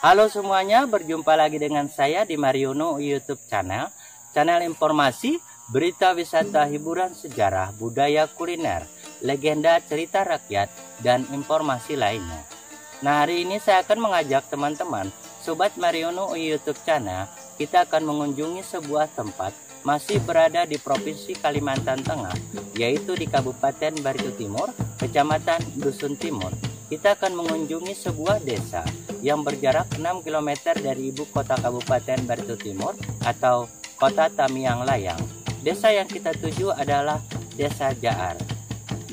Halo semuanya, berjumpa lagi dengan saya di Mariono YouTube channel informasi, berita wisata, hiburan, sejarah, budaya, kuliner, legenda, cerita rakyat, dan informasi lainnya. Nah, hari ini saya akan mengajak teman-teman Sobat Mariono YouTube channel, kita akan mengunjungi sebuah tempat masih berada di Provinsi Kalimantan Tengah, yaitu di Kabupaten Barito Timur, Kecamatan Dusun Timur. Kita akan mengunjungi sebuah desa yang berjarak 6 km dari ibu kota Kabupaten Barito Timur atau Kota Tamiang Layang. Desa yang kita tuju adalah Desa Jaar.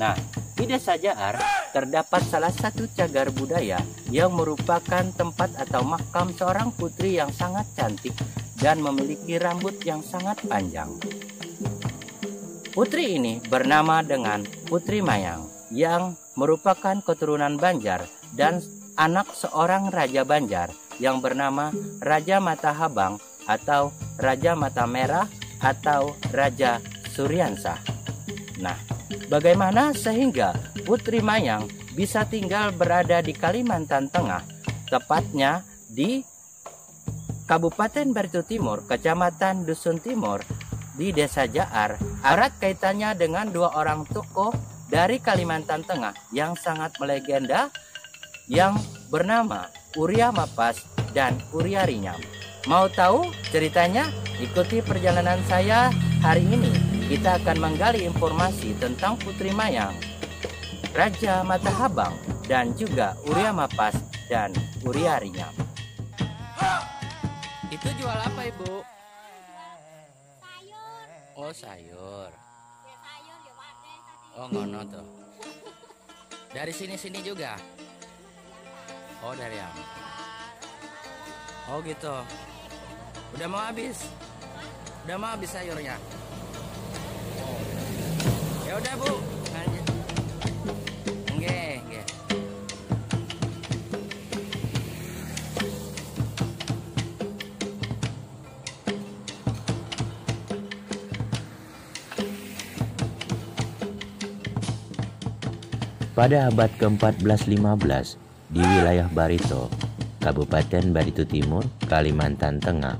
Nah, di Desa Jaar terdapat salah satu cagar budaya yang merupakan tempat atau makam seorang putri yang sangat cantik dan memiliki rambut yang sangat panjang. Putri ini bernama dengan Putri Mayang yang merupakan keturunan Banjar dan anak seorang Raja Banjar yang bernama Raja Matahabang atau Raja Mata Merah atau Raja Suryansah. Nah, bagaimana sehingga Putri Mayang bisa tinggal berada di Kalimantan Tengah, tepatnya di Kabupaten Barito Timur, Kecamatan Dusun Timur, di Desa Jaar? Erat kaitannya dengan dua orang tokoh dari Kalimantan Tengah yang sangat melegenda yang bernama Uria Mapas dan Uria Rinyam. Mau tahu ceritanya? Ikuti perjalanan saya hari ini. Kita akan menggali informasi tentang Putri Mayang, Raja Matahabang, dan juga Uria Mapas dan Uria Rinyam. Itu jual apa, Ibu? Sayur. Oh, sayur. Ya sayur ya wadah tadi. Oh, ngono tuh. Dari sini-sini juga? Oh, dari yang. Oh, gitu. Udah mau habis? Udah mau habis sayurnya? Oh. Ya udah, Bu. Lanjut. Nggih, nggih. Pada abad ke-14-15 di wilayah Barito, Kabupaten Barito Timur, Kalimantan Tengah,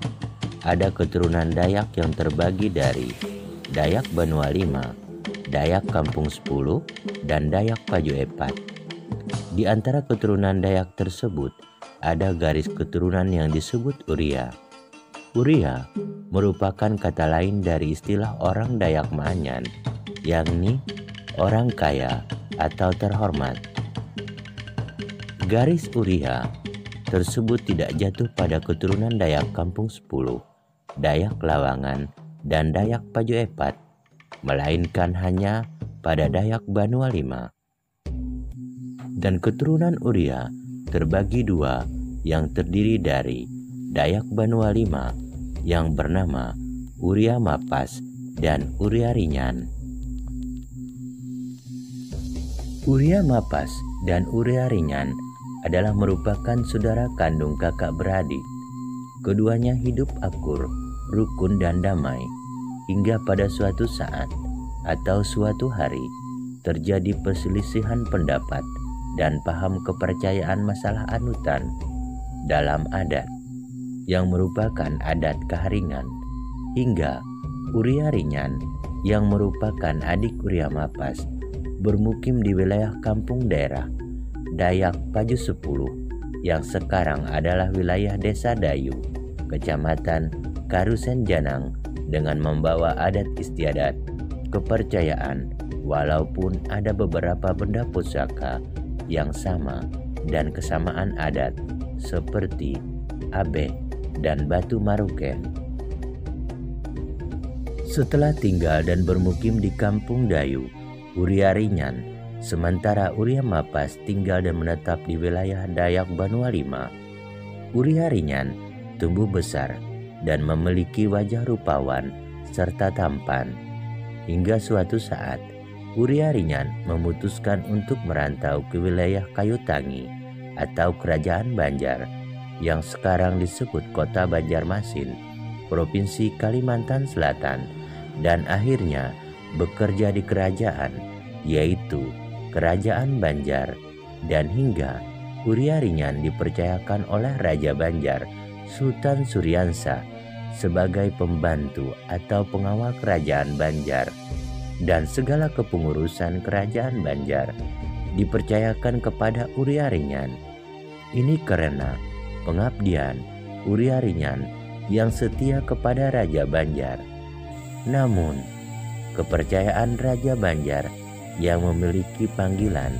ada keturunan Dayak yang terbagi dari Dayak Banua Lima, Dayak Kampung 10, dan Dayak Paju Epat. Di antara keturunan Dayak tersebut, ada garis keturunan yang disebut Uria. Uria merupakan kata lain dari istilah orang Dayak Maanyan, yakni orang kaya atau terhormat. Garis Uria tersebut tidak jatuh pada keturunan Dayak Kampung 10, Dayak Lawangan, dan Dayak Paju Epat, melainkan hanya pada Dayak Banua Lima. Dan keturunan Uria terbagi dua, yang terdiri dari Dayak Banua Lima yang bernama Uria Mapas dan Uria Rinyan. Uria Mapas dan Uria Rinyan adalah merupakan saudara kandung kakak beradik. Keduanya hidup akur, rukun, dan damai hingga pada suatu saat atau suatu hari terjadi perselisihan pendapat dan paham kepercayaan masalah anutan dalam adat yang merupakan adat Kaharingan, hingga Uria Rinyan yang merupakan adik Uria Mapas bermukim di wilayah kampung daerah Dayak Paju 10 yang sekarang adalah wilayah Desa Dayu, Kecamatan Karusen Janang, dengan membawa adat istiadat, kepercayaan, walaupun ada beberapa benda pusaka yang sama dan kesamaan adat seperti abe dan batu maruken. Setelah tinggal dan bermukim di kampung Dayu, Uria Rinyan, sementara Uria Mapas tinggal dan menetap di wilayah Dayak Banua Lima. Uria Rinyan tumbuh besar dan memiliki wajah rupawan serta tampan. Hingga suatu saat, Uria Rinyan memutuskan untuk merantau ke wilayah Kayutangi atau Kerajaan Banjar yang sekarang disebut Kota Banjarmasin, Provinsi Kalimantan Selatan, dan akhirnya bekerja di kerajaan, yaitu Kerajaan Banjar, dan hingga Uriaringan dipercayakan oleh Raja Banjar, Sultan Suryansa, sebagai pembantu atau pengawal kerajaan Banjar, dan segala kepengurusan kerajaan Banjar dipercayakan kepada Uriaringan. Ini karena pengabdian Uriaringan yang setia kepada Raja Banjar. Namun, kepercayaan Raja Banjar yang memiliki panggilan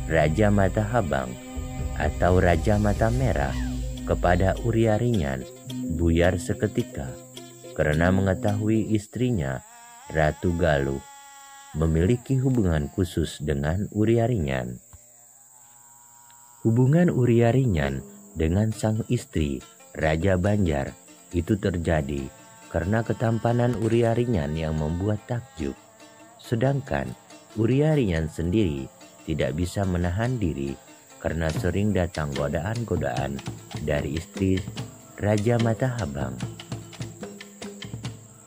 Raja Matahabang atau Raja Mata Merah kepada Uriaringan buyar seketika karena mengetahui istrinya Ratu Galuh memiliki hubungan khusus dengan Uriaringan. Hubungan Uriaringan dengan sang istri Raja Banjar itu terjadi karena ketampanan Uriaringan yang membuat takjub. Sedangkan Uriaringan sendiri tidak bisa menahan diri karena sering datang godaan-godaan dari istri Raja Matahabang.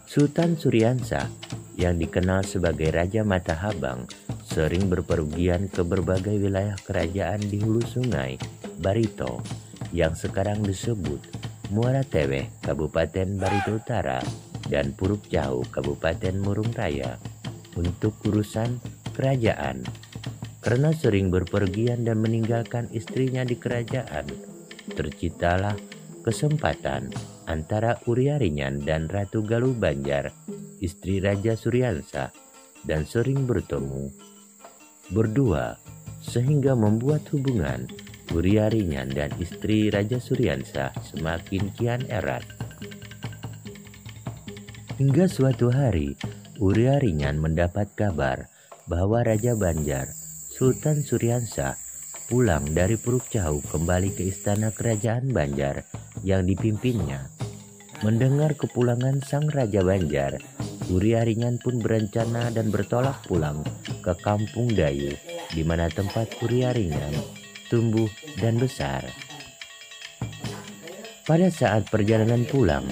Sultan Suryansa yang dikenal sebagai Raja Matahabang sering berpergian ke berbagai wilayah kerajaan di hulu sungai Barito yang sekarang disebut Muara Teweh, Kabupaten Barito Utara, dan Puruk Jauh, Kabupaten Murung Raya, untuk urusan kerajaan. Karena sering berpergian dan meninggalkan istrinya di kerajaan, terciptalah kesempatan antara Uriaringan dan Ratu Galuh Banjar, istri Raja Suryansa, dan sering bertemu berdua sehingga membuat hubungan Uriaringan dan istri Raja Suryansa semakin kian erat. Hingga suatu hari Uriaringan mendapat kabar bahwa Raja Banjar, Sultan Suryansa, pulang dari Puruk Jauh kembali ke istana kerajaan Banjar yang dipimpinnya. Mendengar kepulangan sang Raja Banjar, Uriaringan pun berencana dan bertolak pulang ke Kampung Dayu, di mana tempat Uriaringan tumbuh dan besar. Pada saat perjalanan pulang,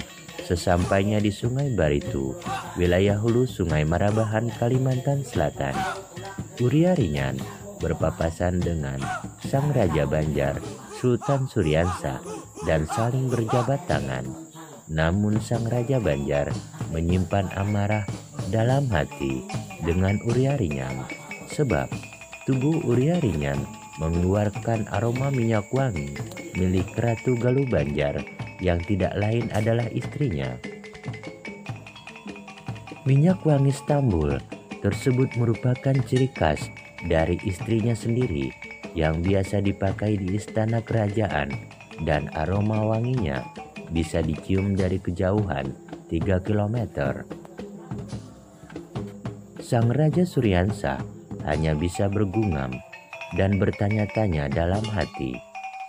sesampainya di Sungai Baritu, wilayah hulu Sungai Marabahan, Kalimantan Selatan, Uriaringan berpapasan dengan sang Raja Banjar, Sultan Suryansa, dan saling berjabat tangan. Namun sang Raja Banjar menyimpan amarah dalam hati dengan Uriaringan, sebab tubuh Uriaringan mengeluarkan aroma minyak wangi milik Ratu Galuh Banjar yang tidak lain adalah istrinya. Minyak wangi Stambul tersebut merupakan ciri khas dari istrinya sendiri yang biasa dipakai di istana kerajaan, dan aroma wanginya bisa dicium dari kejauhan 3 km. Sang Raja Suryansa hanya bisa bergumam dan bertanya-tanya dalam hati,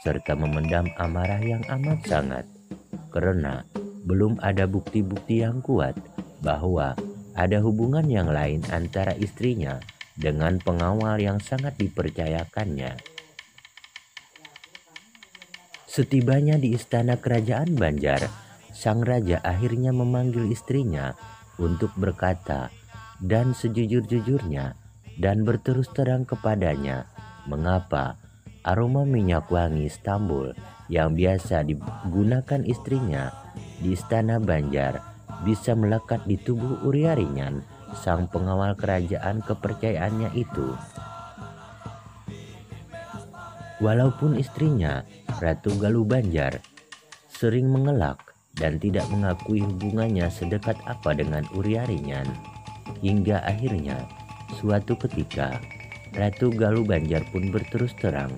serta memendam amarah yang amat sangat, karena belum ada bukti-bukti yang kuat bahwa ada hubungan yang lain antara istrinya dengan pengawal yang sangat dipercayakannya. Setibanya di istana kerajaan Banjar, sang raja akhirnya memanggil istrinya untuk berkata dan sejujur-jujurnya dan berterus terang kepadanya mengapa aroma minyak wangi Stambul yang biasa digunakan istrinya di istana Banjar bisa melekat di tubuh Uriaringan, sang pengawal kerajaan kepercayaannya itu. Walaupun istrinya, Ratu Galuh Banjar, sering mengelak dan tidak mengakui hubungannya sedekat apa dengan Uriaringan, hingga akhirnya suatu ketika Ratu Galuh Banjar pun berterus terang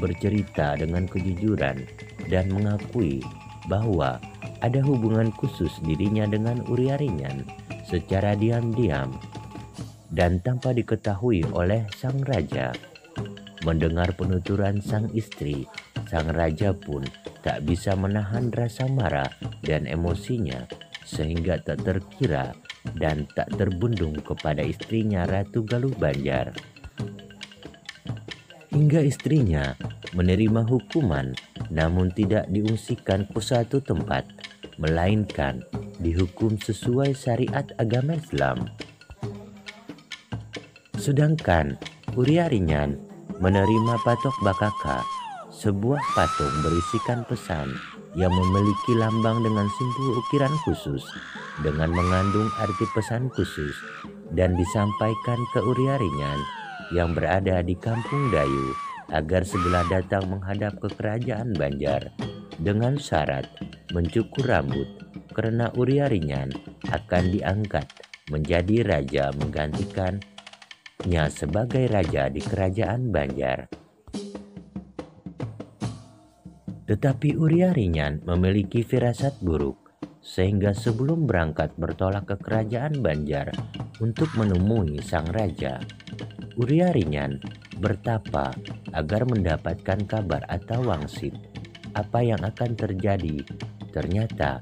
bercerita dengan kejujuran dan mengakui bahwa ada hubungan khusus dirinya dengan Uriaringan secara diam-diam dan tanpa diketahui oleh sang raja. Mendengar penuturan sang istri, sang raja pun tak bisa menahan rasa marah dan emosinya, sehingga tak terkira dan tak terbendung kepada istrinya Ratu Galuh Banjar. Hingga istrinya menerima hukuman, namun tidak diungsikan ke suatu tempat, melainkan dihukum sesuai syariat agama Islam. Sedangkan Uriaringan menerima patok bakaka sebuah patung berisikan pesan yang memiliki lambang dengan simbol ukiran khusus dengan mengandung arti pesan khusus dan disampaikan ke Uriaringan yang berada di Kampung Dayu agar segera datang menghadap ke kerajaan Banjar dengan syarat mencukur rambut karena Uriaringan akan diangkat menjadi raja menggantikannya sebagai raja di kerajaan Banjar. Tetapi Uriaringan memiliki firasat buruk sehingga sebelum berangkat bertolak ke kerajaan Banjar untuk menemui sang raja, Uriaringan bertapa agar mendapatkan kabar atau wangsit apa yang akan terjadi. Ternyata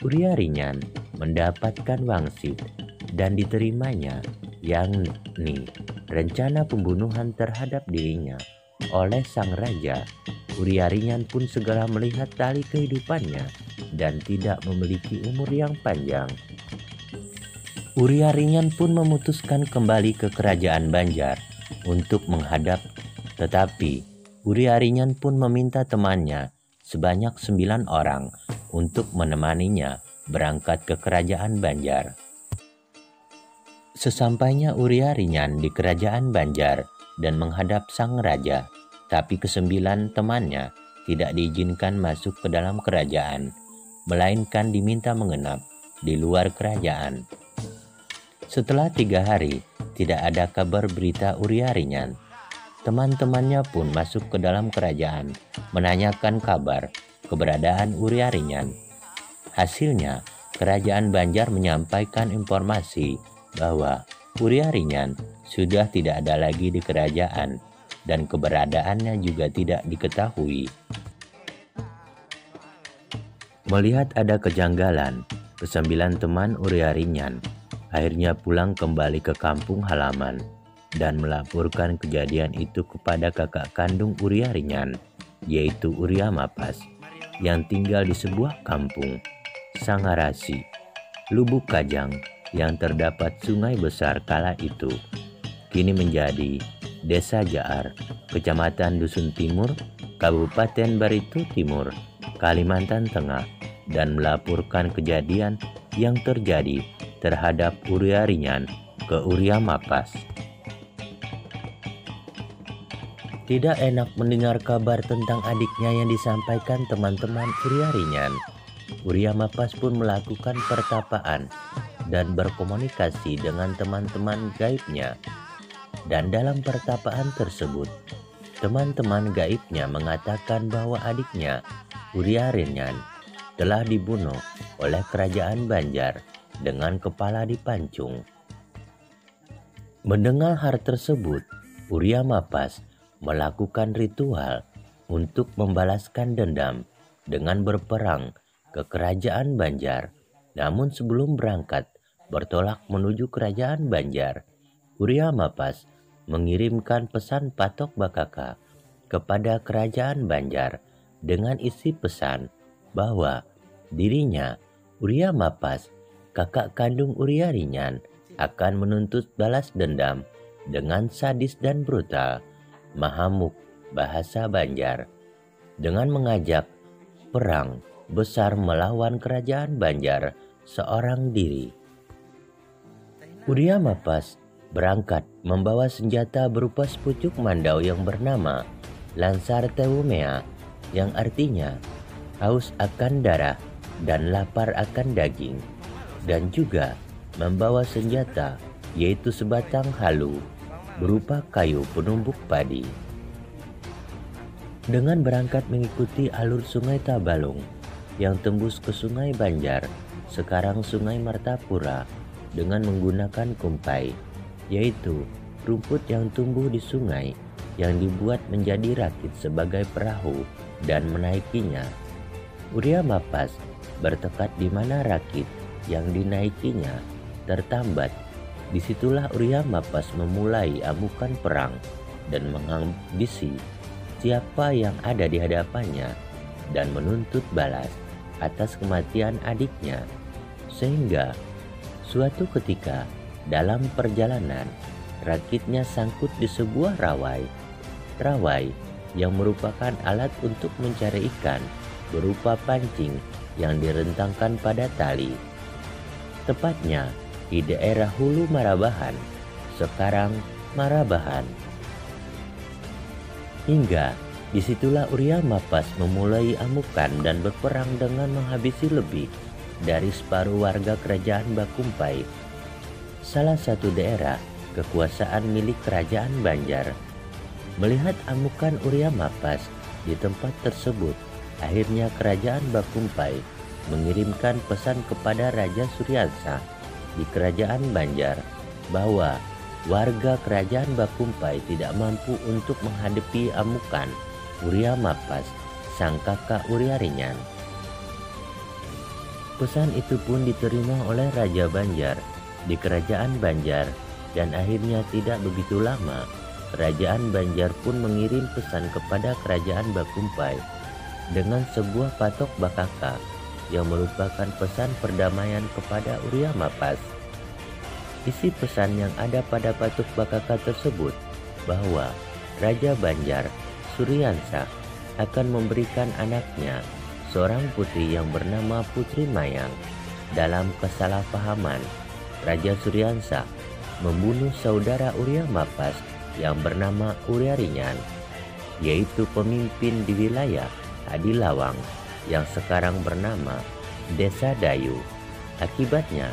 Uriaringan mendapatkan wangsit dan diterimanya, yakni rencana pembunuhan terhadap dirinya oleh sang raja. Uriaringan pun segera melihat tali kehidupannya dan tidak memiliki umur yang panjang. Uriaringan pun memutuskan kembali ke kerajaan Banjar untuk menghadap, tetapi Uriaringan pun meminta temannya sebanyak 9 orang untuk menemaninya berangkat ke kerajaan Banjar. Sesampainya Uriaringan di kerajaan Banjar dan menghadap sang raja, tapi ke-9 temannya tidak diizinkan masuk ke dalam kerajaan, melainkan diminta menginap di luar kerajaan. Setelah 3 hari, tidak ada kabar berita Uriaringan. Teman-temannya pun masuk ke dalam kerajaan, menanyakan kabar keberadaan Uriaringan. Hasilnya, kerajaan Banjar menyampaikan informasi bahwa Uriaringan sudah tidak ada lagi di kerajaan dan keberadaannya juga tidak diketahui. Melihat ada kejanggalan, ke-9 teman Uriaringan akhirnya pulang kembali ke kampung halaman dan melaporkan kejadian itu kepada kakak kandung Uriaringan, yaitu Uria Mapas, yang tinggal di sebuah kampung, Sangarasi, Lubuk Kajang, yang terdapat sungai besar kala itu. Kini menjadi Desa Jaar, Kecamatan Dusun Timur, Kabupaten Barito Timur, Kalimantan Tengah, dan melaporkan kejadian yang terjadi terhadap Uriaringan ke Uria Mapas. Tidak enak mendengar kabar tentang adiknya yang disampaikan teman-teman Uriaringan. Uria Mapas pun melakukan pertapaan dan berkomunikasi dengan teman-teman gaibnya. Dan dalam pertapaan tersebut, teman-teman gaibnya mengatakan bahwa adiknya, Uriaringan, telah dibunuh oleh kerajaan Banjar dengan kepala dipancung. Mendengar hal tersebut, Uria Mapas melakukan ritual untuk membalaskan dendam dengan berperang ke kerajaan Banjar. Namun sebelum berangkat bertolak menuju kerajaan Banjar, Uria Mapas mengirimkan pesan Patok Bakaka kepada kerajaan Banjar dengan isi pesan bahwa dirinya, Uria Mapas, kakak kandung Uriaringan, akan menuntut balas dendam dengan sadis dan brutal, mahamuk bahasa Banjar, dengan mengajak perang besar melawan kerajaan Banjar seorang diri. Uria Mapas berangkat membawa senjata berupa sepucuk mandau yang bernama Lansar Teumea, yang artinya haus akan darah dan lapar akan daging, dan juga membawa senjata yaitu sebatang halu berupa kayu penumbuk padi. Dengan berangkat mengikuti alur sungai Tabalung yang tembus ke sungai Banjar, sekarang sungai Martapura, dengan menggunakan kumpai, yaitu rumput yang tumbuh di sungai yang dibuat menjadi rakit sebagai perahu dan menaikinya. Uria Mapas bertekad di mana rakit yang dinaikinya tertambat. Disitulah Uria Mapas memulai amukan perang dan menghabisi siapa yang ada di hadapannya dan menuntut balas atas kematian adiknya. Sehingga suatu ketika dalam perjalanan, rakitnya sangkut di sebuah rawai. Rawai yang merupakan alat untuk mencari ikan berupa pancing yang direntangkan pada tali. Tepatnya di daerah Hulu Marabahan, sekarang Marabahan. Hingga disitulah Uria Mapas memulai amukan dan berperang dengan menghabisi lebih dari separuh warga kerajaan Bakumpai, salah satu daerah kekuasaan milik kerajaan Banjar. Melihat amukan Uria Mapas di tempat tersebut, akhirnya kerajaan Bakumpai mengirimkan pesan kepada Raja Suryansa di kerajaan Banjar bahwa warga kerajaan Bakumpai tidak mampu untuk menghadapi amukan Uria Mapas, sang kakak Uriaringan. Pesan itu pun diterima oleh Raja Banjar di kerajaan Banjar, dan akhirnya tidak begitu lama kerajaan Banjar pun mengirim pesan kepada kerajaan Bakumpai dengan sebuah patok bakaka yang merupakan pesan perdamaian kepada Uria Mapas. Isi pesan yang ada pada patok bakaka tersebut bahwa Raja Banjar Suryansa akan memberikan anaknya, seorang putri yang bernama Putri Mayang. Dalam kesalahpahaman, Raja Suryansa membunuh saudara Uria Mapas yang bernama Uriaringan, yaitu pemimpin di wilayah Adilawang yang sekarang bernama Desa Dayu. Akibatnya,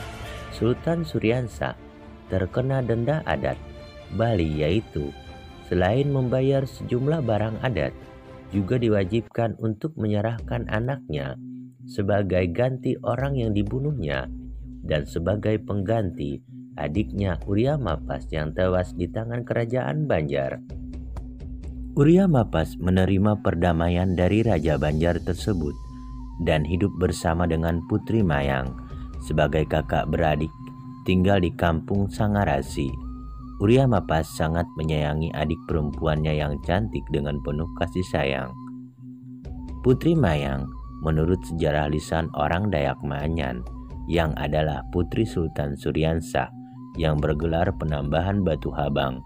Sultan Suryansa terkena denda adat Bali, yaitu selain membayar sejumlah barang adat, juga diwajibkan untuk menyerahkan anaknya sebagai ganti orang yang dibunuhnya dan sebagai pengganti adiknya Uria Mapas yang tewas di tangan kerajaan Banjar. Uria Mapas menerima perdamaian dari Raja Banjar tersebut dan hidup bersama dengan Putri Mayang sebagai kakak beradik, tinggal di kampung Sangarasi. Uria Mapas sangat menyayangi adik perempuannya yang cantik dengan penuh kasih sayang. Putri Mayang menurut sejarah lisan orang Dayak Ma'anyan yang adalah putri Sultan Suryansa yang bergelar penambahan Batu Habang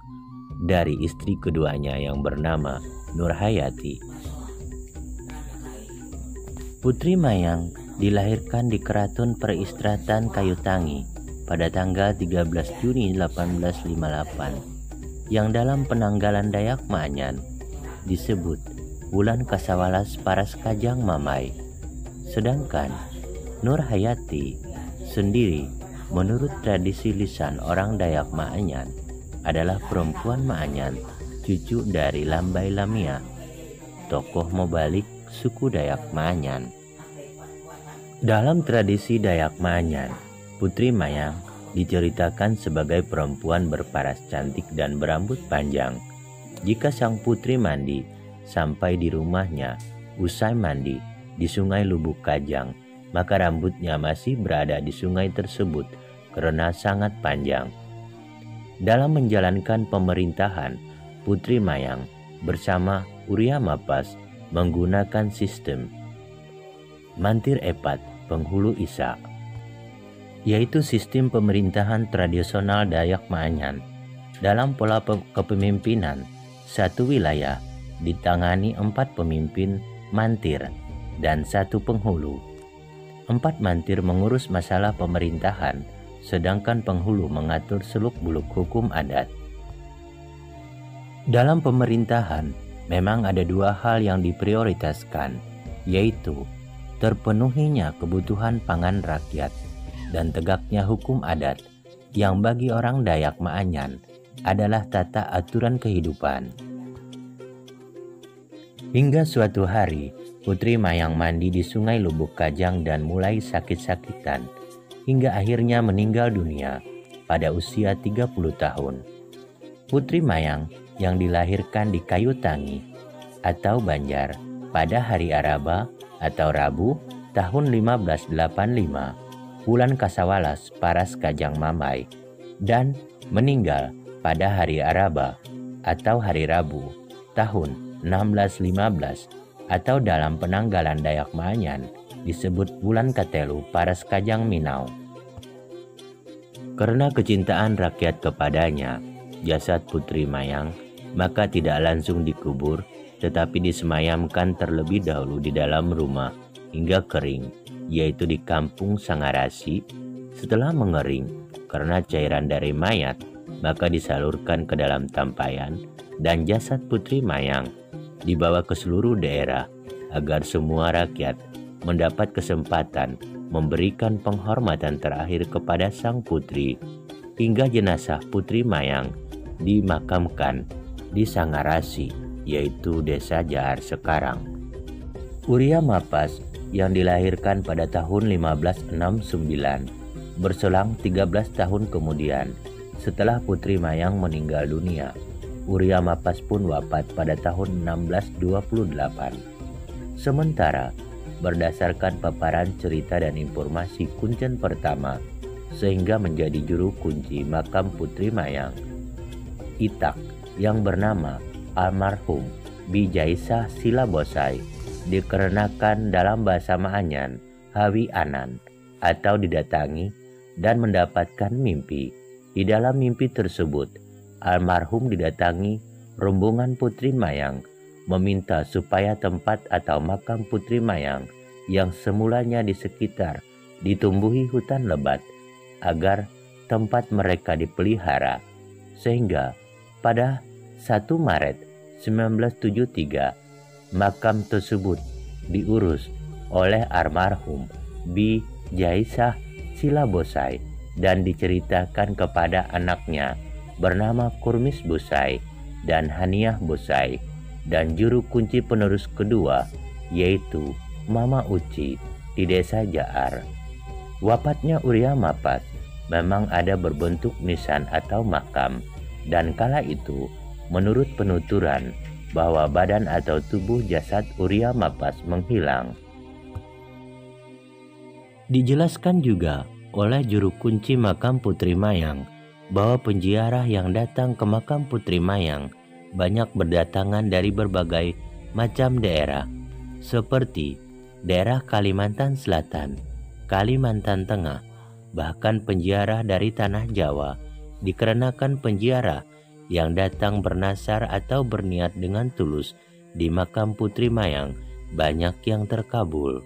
dari istri keduanya yang bernama Nurhayati. Putri Mayang dilahirkan di Keraton Peristirahatan Kayutangi pada tanggal 13 Juni 1858 yang dalam penanggalan Dayak Ma'anyan disebut bulan Kasawalas Paras Kajang Mamai. Sedangkan Nurhayati sendiri menurut tradisi lisan orang Dayak Ma'anyan adalah perempuan Ma'anyan, cucu dari Lambai Lamia, tokoh Mobalik suku Dayak Ma'anyan. Dalam tradisi Dayak Ma'anyan, Putri Mayang diceritakan sebagai perempuan berparas cantik dan berambut panjang. Jika sang putri mandi sampai di rumahnya, usai mandi di Sungai Lubuk Kajang, maka rambutnya masih berada di sungai tersebut karena sangat panjang. Dalam menjalankan pemerintahan, Putri Mayang bersama Uria Mapas menggunakan sistem Mantir Epat Penghulu Isa, yaitu sistem pemerintahan tradisional Dayak Ma'anyan. Dalam pola kepemimpinan, satu wilayah ditangani 4 pemimpin mantir dan 1 penghulu. 4 mantir mengurus masalah pemerintahan, sedangkan penghulu mengatur seluk-beluk hukum adat. Dalam pemerintahan, memang ada 2 hal yang diprioritaskan, yaitu terpenuhinya kebutuhan pangan rakyat dan tegaknya hukum adat yang bagi orang Dayak Ma'anyan adalah tata aturan kehidupan. Hingga suatu hari, Putri Mayang mandi di Sungai Lubuk Kajang dan mulai sakit-sakitan hingga akhirnya meninggal dunia pada usia 30 tahun. Putri Mayang yang dilahirkan di Kayutangi atau Banjar pada hari Araba atau Rabu tahun 1585 bulan Kasawalas Paras Kajang Mamai dan meninggal pada hari Araba atau hari Rabu tahun 1615 atau dalam penanggalan Dayak Ma'anyan disebut bulan Katelu Paras Kajang Minau. Karena kecintaan rakyat kepadanya, jasad Putri Mayang maka tidak langsung dikubur, tetapi disemayamkan terlebih dahulu di dalam rumah hingga kering, yaitu di kampung Sangarasi. Setelah mengering karena cairan dari mayat, maka disalurkan ke dalam tampayan dan jasad Putri Mayang dibawa ke seluruh daerah agar semua rakyat mendapat kesempatan memberikan penghormatan terakhir kepada sang putri hingga jenazah Putri Mayang dimakamkan di Sangarasi, yaitu Desa Jaar sekarang. Uria Mapas yang dilahirkan pada tahun 1569 berselang 13 tahun kemudian setelah Putri Mayang meninggal dunia. Uria Mapas pun wafat pada tahun 1628. Sementara berdasarkan paparan cerita dan informasi Kuncen pertama, sehingga menjadi juru kunci makam Putri Mayang, Itak yang bernama almarhum Bijaisah Silabosai dikarenakan dalam bahasa Maanyan Hawi Anan atau didatangi dan mendapatkan mimpi. Di dalam mimpi tersebut, almarhum didatangi rombongan Putri Mayang meminta supaya tempat atau makam Putri Mayang yang semulanya di sekitar ditumbuhi hutan lebat agar tempat mereka dipelihara, sehingga pada 1 Maret 1973 makam tersebut diurus oleh almarhum Bi Jaisah Silabosai dan diceritakan kepada anaknya bernama Kurmis Bosai dan Haniah Bosai, dan juru kunci penerus kedua yaitu Mama Uci di Desa Jaar. Wafatnya Uria Mapas memang ada berbentuk nisan atau makam, dan kala itu menurut penuturan bahwa badan atau tubuh jasad Uria Mapas menghilang. Dijelaskan juga oleh juru kunci makam Putri Mayang bahwa penziarah yang datang ke makam Putri Mayang banyak berdatangan dari berbagai macam daerah seperti daerah Kalimantan Selatan, Kalimantan Tengah, bahkan penziarah dari tanah Jawa, dikarenakan penziarah yang datang bernasar atau berniat dengan tulus di makam Putri Mayang banyak yang terkabul.